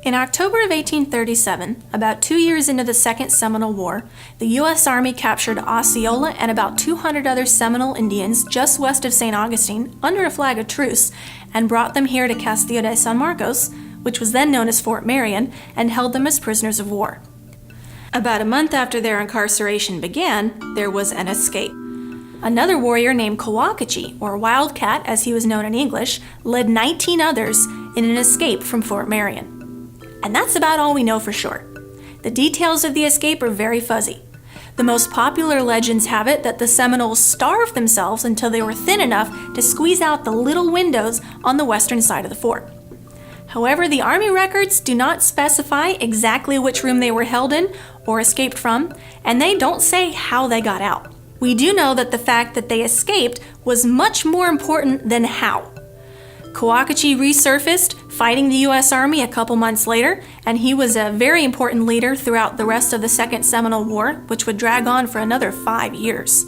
In October of 1837, about 2 years into the Second Seminole War, the U.S. Army captured Osceola and about 200 other Seminole Indians just west of St. Augustine under a flag of truce and brought them here to Castillo de San Marcos, which was then known as Fort Marion, and held them as prisoners of war. About a month after their incarceration began, there was an escape. Another warrior named Kawakachi, or Wildcat as he was known in English, led 19 others in an escape from Fort Marion. And that's about all we know for sure. The details of the escape are very fuzzy. The most popular legends have it that the Seminoles starved themselves until they were thin enough to squeeze out the little windows on the western side of the fort. However, the Army records do not specify exactly which room they were held in or escaped from, and they don't say how they got out. We do know that the fact that they escaped was much more important than how. Kawakachi resurfaced, fighting the U.S. Army a couple months later, and he was a very important leader throughout the rest of the Second Seminole War, which would drag on for another 5 years.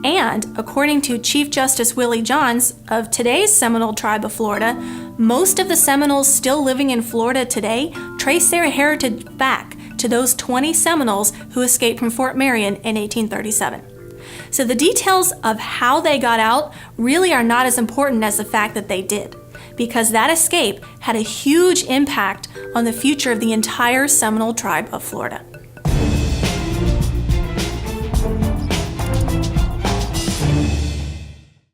And, according to Chief Justice Willie Johns of today's Seminole tribe of Florida, most of the Seminoles still living in Florida today trace their heritage back to those 20 Seminoles who escaped from Fort Marion in 1837. So the details of how they got out really are not as important as the fact that they did, because that escape had a huge impact on the future of the entire Seminole tribe of Florida.